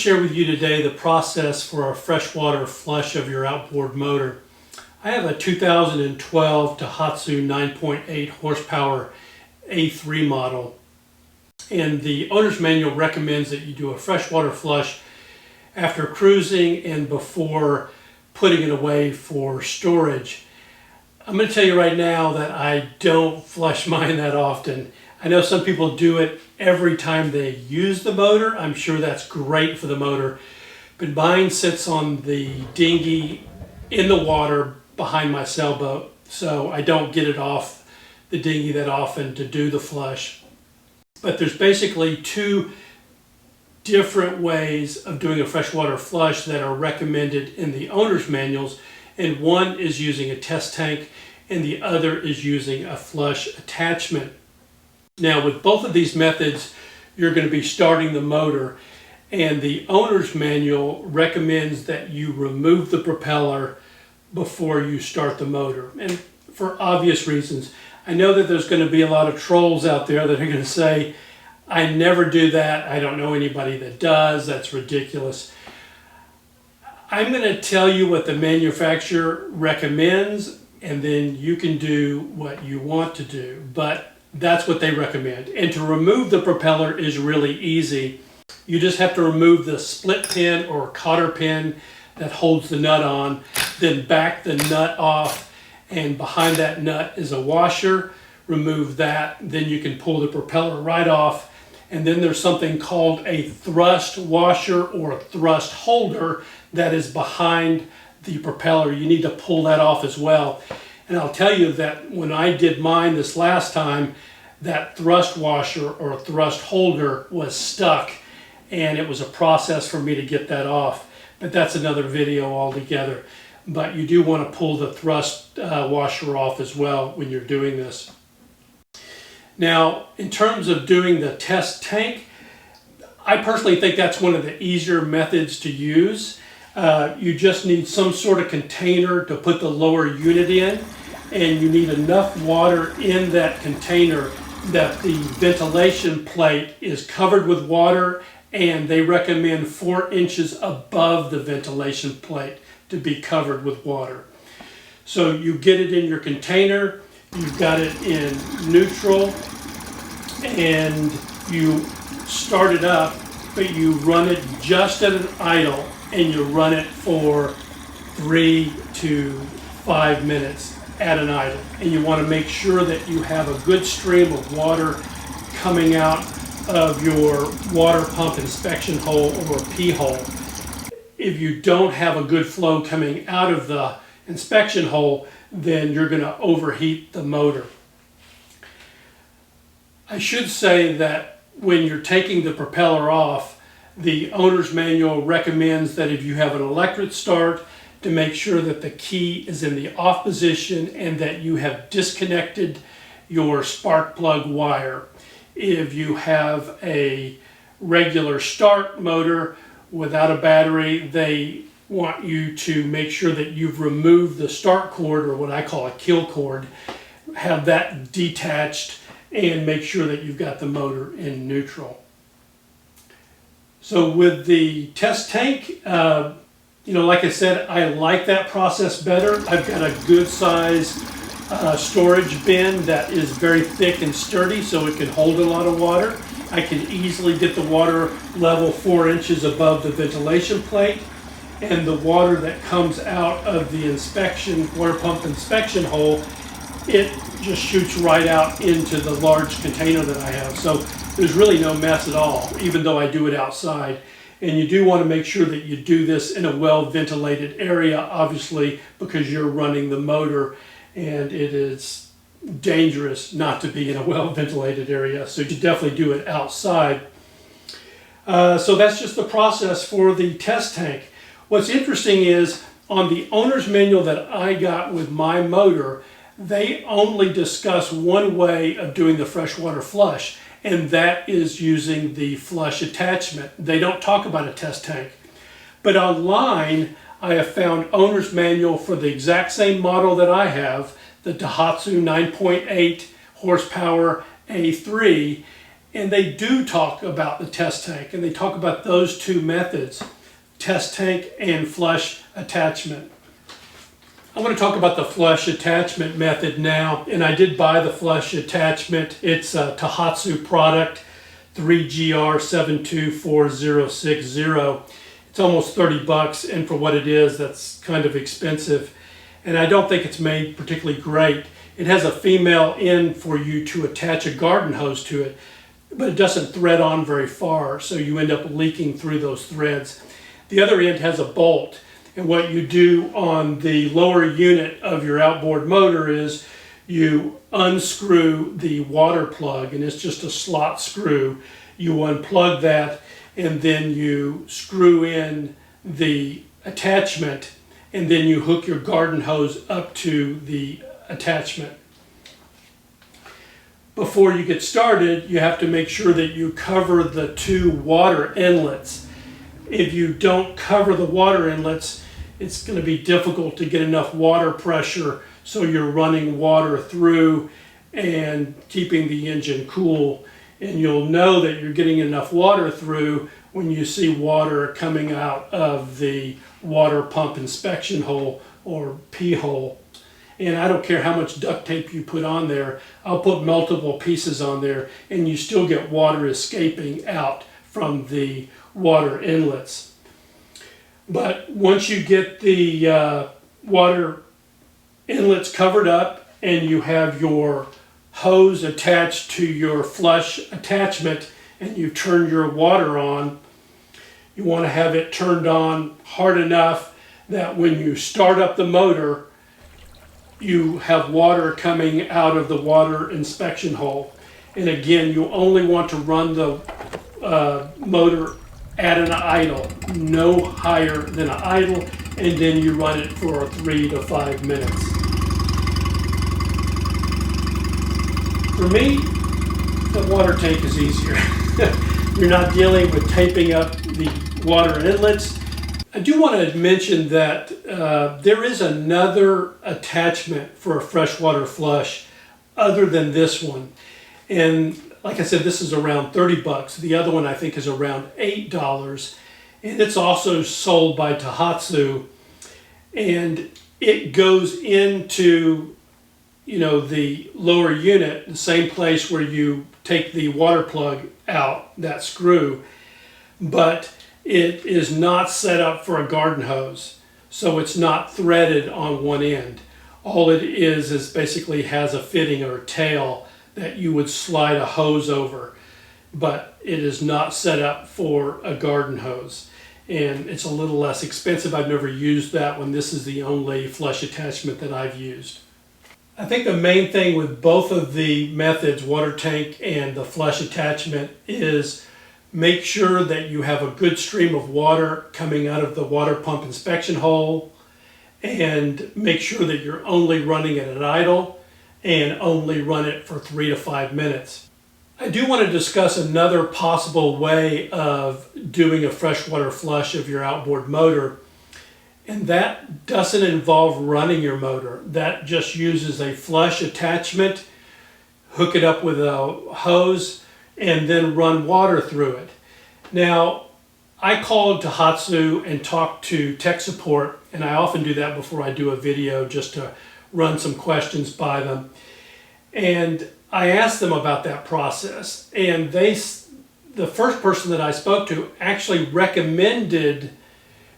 share with you today the process for a freshwater flush of your outboard motor. I have a 2012 Tohatsu 9.8 horsepower A3 model, and the owner's manual recommends that you do a freshwater flush after cruising and before putting it away for storage. I'm going to tell you right now that I don't flush mine that often. I know some people do it every time they use the motor. I'm sure that's great for the motor, but mine sits on the dinghy in the water behind my sailboat, so I don't get it off the dinghy that often to do the flush. But there's basically two different ways of doing a freshwater flush that are recommended in the owner's manuals, and one is using a test tank and the other is using a flush attachment. Now, with both of these methods, you're going to be starting the motor, and the owner's manual recommends that you remove the propeller before you start the motor, and for obvious reasons. I know that there's going to be a lot of trolls out there that are going to say, I never do that, I don't know anybody that does, that's ridiculous. I'm going to tell you what the manufacturer recommends, and then you can do what you want to do, but that's what they recommend. And to remove the propeller is really easy. You just have to remove the split pin or cotter pin that holds the nut on, then back the nut off, and behind that nut is a washer. Remove that, then you can pull the propeller right off. And then there's something called a thrust washer or a thrust holder that is behind the propeller. You need to pull that off as well. And I'll tell you that when I did mine this last time, that thrust washer or thrust holder was stuck, and it was a process for me to get that off. But that's another video altogether. But you do want to pull the thrust washer off as well when you're doing this. Now, in terms of doing the test tank, I personally think that's one of the easier methods to use. You just need some sort of container to put the lower unit in, and you need enough water in that container that the ventilation plate is covered with water, and they recommend 4 inches above the ventilation plate to be covered with water. So you get it in your container, you've got it in neutral, and you start it up, but you run it just at an idle, and you run it for 3 to 5 minutes at an idle. And you want to make sure that you have a good stream of water coming out of your water pump inspection hole or P hole. If you don't have a good flow coming out of the inspection hole, then you're going to overheat the motor. I should say that when you're taking the propeller off, the owner's manual recommends that if you have an electric start, to make sure that the key is in the off position and that you have disconnected your spark plug wire. If you have a regular start motor without a battery, they want you to make sure that you've removed the start cord, or what I call a kill cord, have that detached, and make sure that you've got the motor in neutral. So with the test tank, like I said, I like that process better. I've got a good size storage bin that is very thick and sturdy, so it can hold a lot of water. I can easily get the water level 4 inches above the ventilation plate, and the water that comes out of the water pump inspection hole, it just shoots right out into the large container that I have. So there's really no mess at all, even though I do it outside. And you do want to make sure that you do this in a well-ventilated area, obviously, because you're running the motor, and it is dangerous not to be in a well-ventilated area. So you definitely do it outside. So that's just the process for the test tank. What's interesting is on the owner's manual that I got with my motor, they only discuss one way of doing the freshwater flush, and that is using the flush attachment. They don't talk about a test tank. But online, I have found owner's manual for the exact same model that I have, the Tohatsu 9.8 horsepower A3, And they do talk about the test tank, and they talk about those two methods, test tank and flush attachment. I want to talk about the flush attachment method now, and I did buy the flush attachment. It's a Tohatsu product, 3GR724060. It's almost 30 bucks, and for what it is, that's kind of expensive. And I don't think it's made particularly great. It has a female end for you to attach a garden hose to it, but it doesn't thread on very far, so you end up leaking through those threads. The other end has a bolt, and what you do on the lower unit of your outboard motor is you unscrew the water plug, and it's just a slot screw. You unplug that, and then you screw in the attachment, and then you hook your garden hose up to the attachment. Before you get started, you have to make sure that you cover the two water inlets. If you don't cover the water inlets, it's going to be difficult to get enough water pressure so you're running water through and keeping the engine cool. And you'll know that you're getting enough water through when you see water coming out of the water pump inspection hole or P-hole. And I don't care how much duct tape you put on there, I'll put multiple pieces on there and you still get water escaping out from the water inlets. But once you get the water inlets covered up and you have your hose attached to your flush attachment and you turn your water on, you want to have it turned on hard enough that when you start up the motor, you have water coming out of the water inspection hole. And again, you only want to run the motor at an idle, no higher than an idle, and then you run it for 3 to 5 minutes. For me, the water tank is easier. You're not dealing with taping up the water inlets. I do want to mention that there is another attachment for a freshwater flush other than this one. And like I said, this is around 30 bucks. The other one I think is around $8. And it's also sold by Tohatsu. And it goes into, you know, the lower unit, the same place where you take the water plug out, that screw. But it is not set up for a garden hose, so it's not threaded on one end. All it is basically has a fitting or a tail that you would slide a hose over, but it is not set up for a garden hose. And it's a little less expensive. I've never used that one. This is the only flush attachment that I've used. I think the main thing with both of the methods, water tank and the flush attachment, is make sure that you have a good stream of water coming out of the water pump inspection hole, and make sure that you're only running it at idle and only run it for 3 to 5 minutes. I do want to discuss another possible way of doing a freshwater flush of your outboard motor, and that doesn't involve running your motor. That just uses a flush attachment, hook it up with a hose, and then run water through it. Now, I called Tohatsu and talked to tech support, and I often do that before I do a video just to run some questions by them. And I asked them about that process, and the first person that I spoke to actually recommended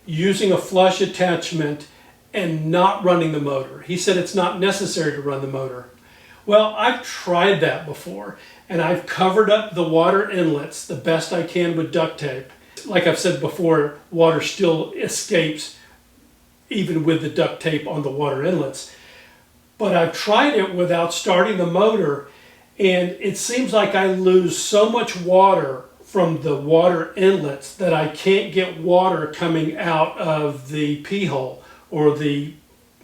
using a flush attachment and not running the motor. He said it's not necessary to run the motor. Well, I've tried that before, and I've covered up the water inlets the best I can with duct tape. Like I've said before, water still escapes even with the duct tape on the water inlets. But I've tried it without starting the motor, and it seems like I lose so much water from the water inlets that I can't get water coming out of the P-hole or the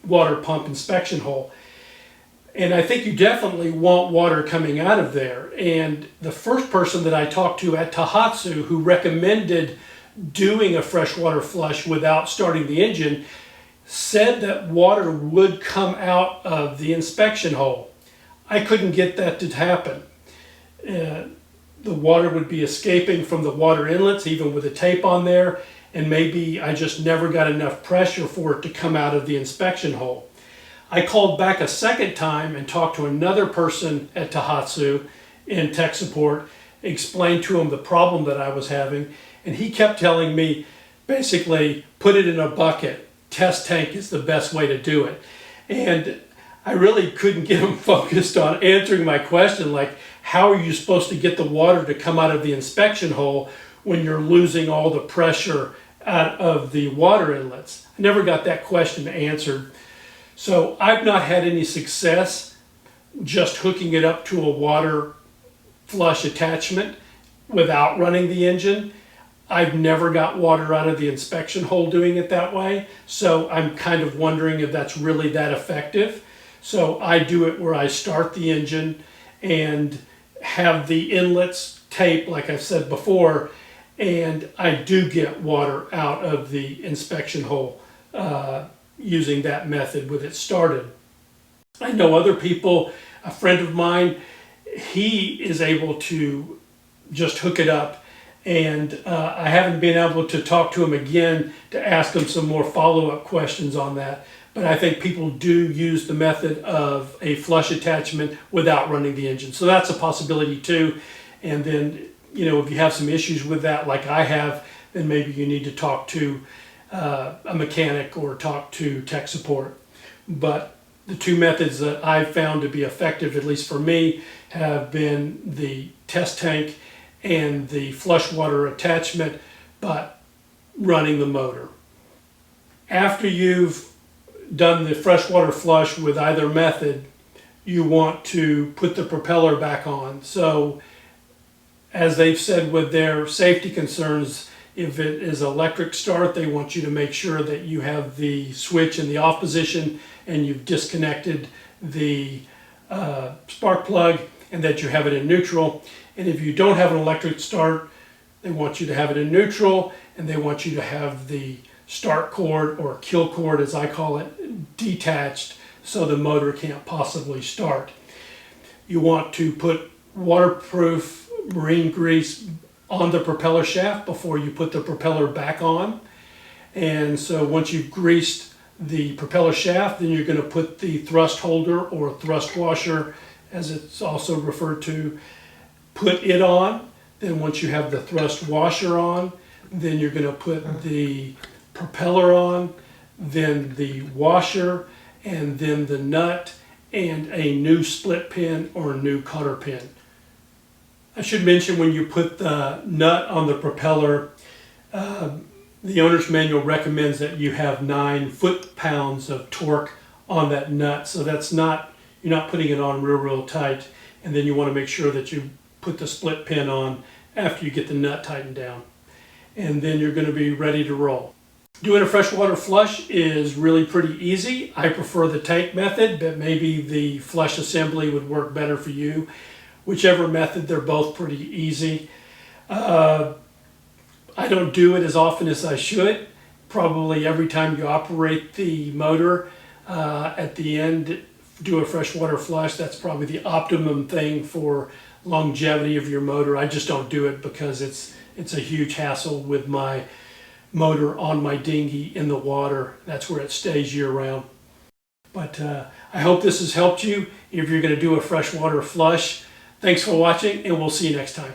water pump inspection hole. And I think you definitely want water coming out of there. And the first person that I talked to at Tohatsu who recommended doing a freshwater flush without starting the engine said that water would come out of the inspection hole. I couldn't get that to happen. the water would be escaping from the water inlets, even with the tape on there, and maybe I just never got enough pressure for it to come out of the inspection hole. I called back a second time and talked to another person at Tohatsu in tech support, explained to him the problem that I was having, and he kept telling me, basically, put it in a bucket. Test tank is the best way to do it. And I really couldn't get him focused on answering my question, like, how are you supposed to get the water to come out of the inspection hole when you're losing all the pressure out of the water inlets? I never got that question answered. So I've not had any success just hooking it up to a water flush attachment without running the engine. I've never got water out of the inspection hole doing it that way. So I'm kind of wondering if that's really that effective. So I do it where I start the engine and have the inlets taped, like I've said before, and I do get water out of the inspection hole using that method with it started. I know other people, a friend of mine, he is able to just hook it up, and I haven't been able to talk to him again to ask him some more follow-up questions on that. But I think people do use the method of a flush attachment without running the engine. So that's a possibility too. And then, you know, if you have some issues with that, like I have, then maybe you need to talk to a mechanic or talk to tech support. But the two methods that I've found to be effective, at least for me, have been the test tank and the flush water attachment, but running the motor. After you've done the freshwater flush with either method, you want to put the propeller back on. So as they've said with their safety concerns, if it is electric start, they want you to make sure that you have the switch in the off position and you've disconnected the spark plug and that you have it in neutral. And if you don't have an electric start, they want you to have it in neutral, and they want you to have the start cord, or kill cord as I call it, detached so the motor can't possibly start. You want to put waterproof marine grease on the propeller shaft before you put the propeller back on. And so once you've greased the propeller shaft, then you're going to put the thrust holder or thrust washer, as it's also referred to, put it on. Then once you have the thrust washer on, then you're going to put the propeller on, then the washer, and then the nut and a new split pin or a new cotter pin. I should mention, when you put the nut on the propeller, the owner's manual recommends that you have 9 foot-pounds of torque on that nut. So that's not, you're not putting it on real tight. And then you want to make sure that you put the split pin on after you get the nut tightened down. And then you're going to be ready to roll. Doing a freshwater flush is really pretty easy. I prefer the tank method, but maybe the flush assembly would work better for you. Whichever method, they're both pretty easy. I don't do it as often as I should. Probably every time you operate the motor, at the end, do a freshwater flush. That's probably the optimum thing for longevity of your motor. I just don't do it because it's a huge hassle with my motor on my dinghy in the water. That's where it stays year round. But I hope this has helped you if you're going to do a freshwater flush. Thanks for watching, and we'll see you next time.